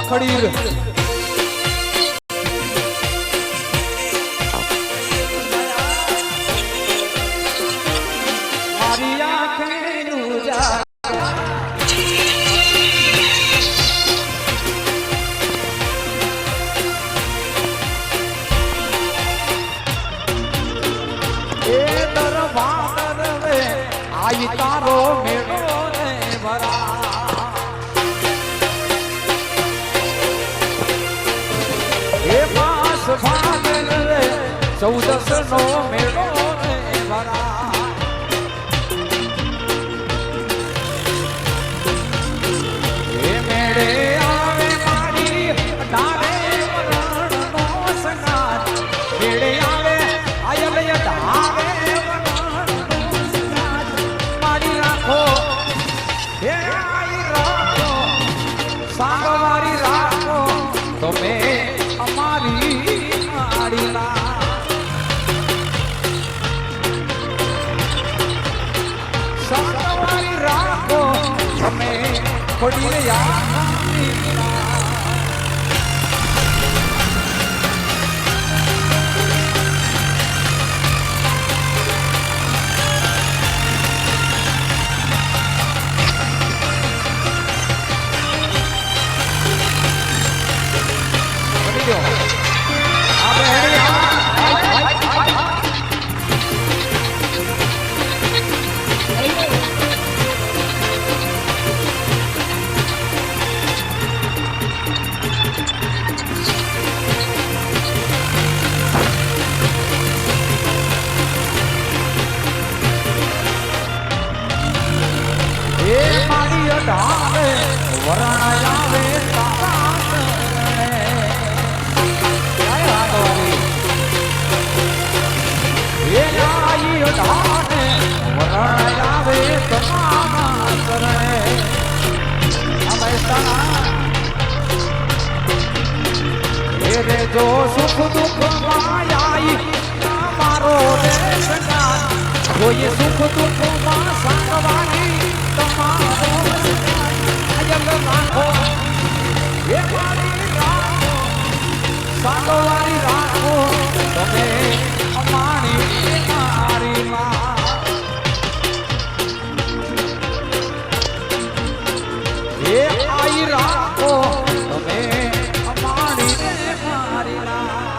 ખડીર મારી આંખે ઉજા એ દરબાર રે આઈ તારો મેળો ને ભરા એ માસ ભાગલ રે 14 નો મેળો ને ભરા એ મેળે આવે મારી ડારે વરણ નો સંગાત મેળે આવે આયલ ડારે સાંગવારી રાખો તમે અમારી માડીના સાંગવારી રાખો તમે ખોડી રે ડાલે વરણ આવે તારા ચરણે જય હાદવારી એ આઈ ડાલે વરણ આવે તારા ચરણે અમસ્તા એ રે જો સુખ દુઃખ માં આઈ તમારો દેશના કોઈ સુખ દુઃખ માં સાંગવાની તમારો રાખો એ મારી રાખો સાંગવારી રાખો તમે અમારી મારી માં એ આઈ રાખો તમે અમારી મારી ના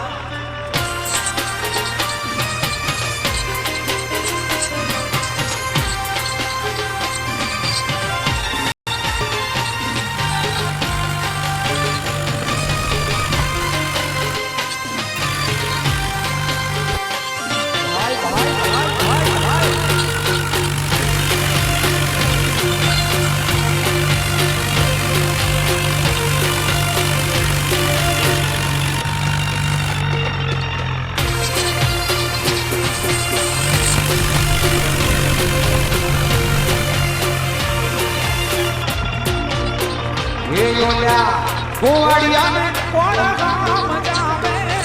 ગોવાડિયા ને કોણ ગામ જાવે રે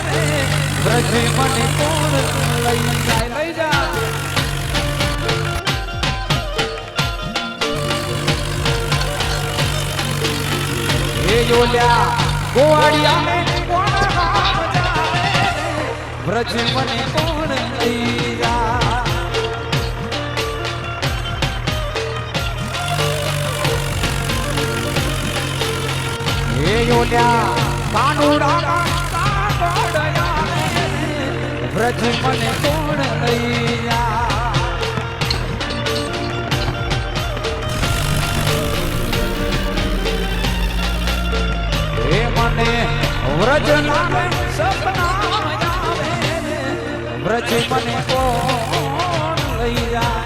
બ્રજ મને કોણ લઈ જા એ યોલ્યા ગોવાડિયા ને કોણ ગામ જાવે રે બ્રજ મને કોણ લઈ જા એ યોલ્યા કાનુડા કાપડયા વ્રજ મને કોણ લઈ જા એ મને વ્રજ નામે સપના આવે વ્રજ મને કોણ લઈ જા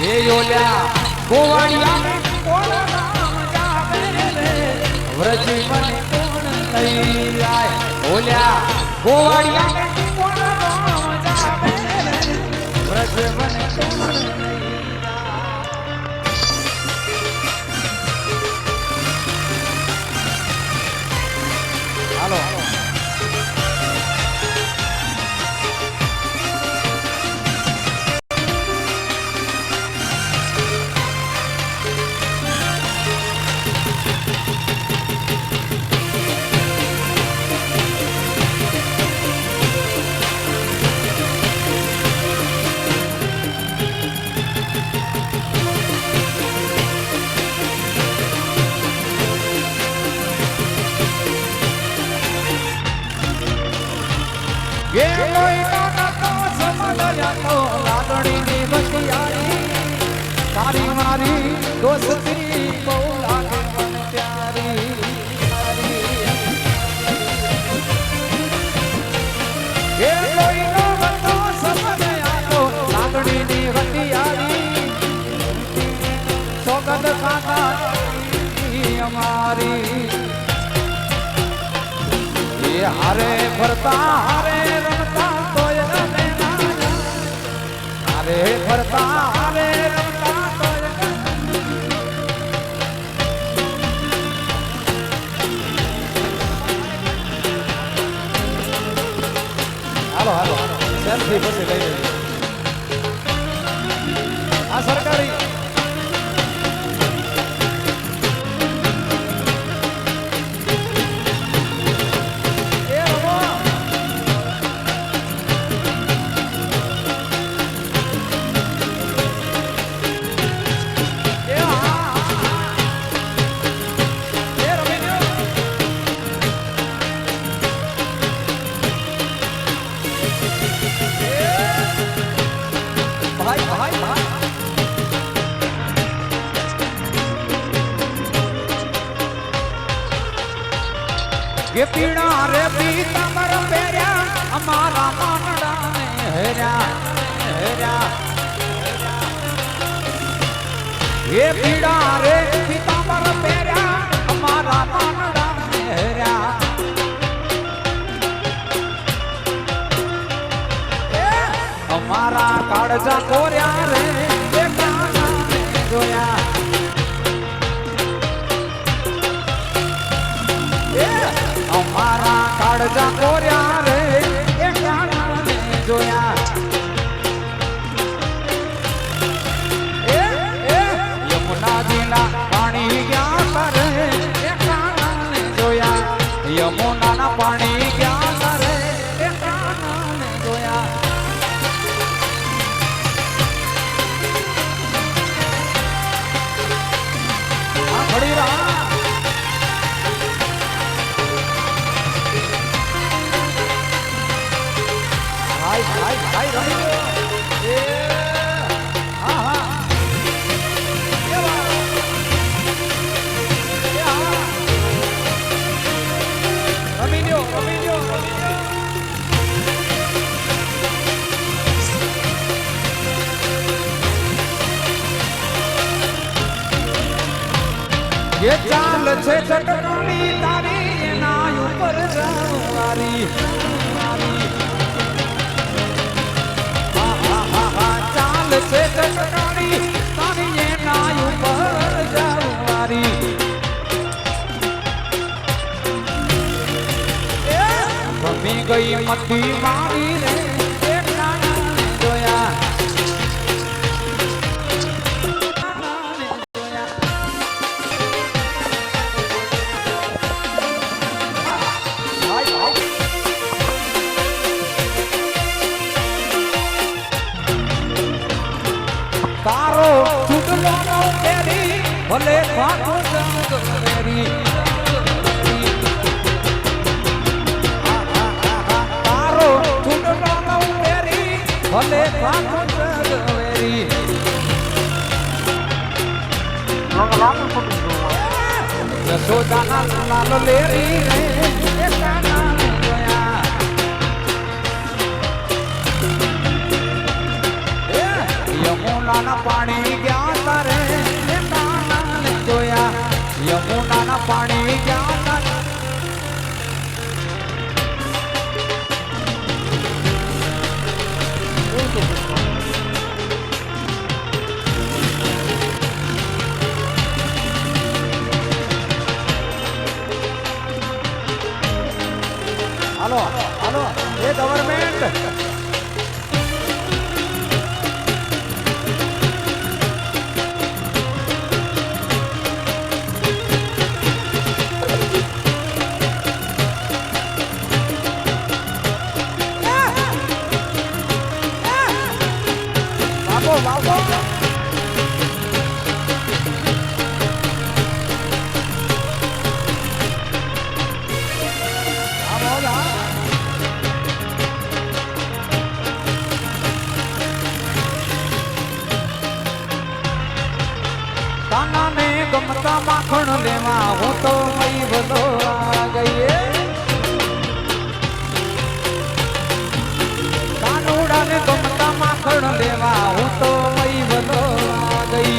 એ યોલ્યા ગોવાડિયા ને કોણ ગામ જાવે રે વ્રજ મને કોણ લઈ જાય ઓલ્યા ગોવાડિયા ને કોણ ગામ જાવે રે વ્રજ મને કોણ લઈ જાય હાલો કદ ખાતા અમારી એ હારે ફરતા હારે રમતા તોય રમે ના હારે ફરતા હારે રમતા તોય હાલો હાલો સેલ્ફી પછી લઈ લેજો આ સરકારી ये पीड़ा रे पीतांबर पेर्या हमारा मानड़ा ने हेरा हेरा ये पीड़ा रे पीतांबर पेर्या हमारा मानड़ा ने हेरा हमारा काळजा कोर्या रे देखा ने जोया અમારા કાળજા કોર્યા રે એ કાનાને જોયા એ એ યમુનાજીના પાણી ગયા કરે એ કાનાને જોયા યમુનાના પાણી ગયા કરે એ કાનાને જોયા આ ખડી રહા ભાઈ રમી એ હા હા રમી લ્યો ये चाल છે ચટણી તારી એના ઉપર જવારી ચાલ છે ચટણી તારી એના ઉપર જવારી રમી ગઈ મતી મારી રે એક નાનાને જોયા તારો ચૂડલો નો તેરી ભલે ભાગો જંગ મેરી તારો ચૂડલો નો તેરી ભલે ભાગો જંગ મેરી યશોદાના લાલ લેરી રે એ કાનાને જોયા યમુનાના પાણી ગયા તારે એ કાનાને જોયા યમુનાના પાણી ગયા તારે હાલો હાલો એ ગવર્મેન્ટ બાબો કાનાને ગમતા માખણ લેવા હું તો મઈ બધો આ ગઈએ કાનુડાને ગમતા માખણ લેવા હું તો મઈ બધો આ ગઈ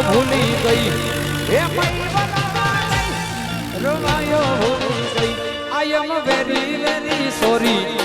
ભૂલી ગઈ એ મૈવલા રોવાયો ભૂલી ગઈ આઈ એમ વેરી વેરી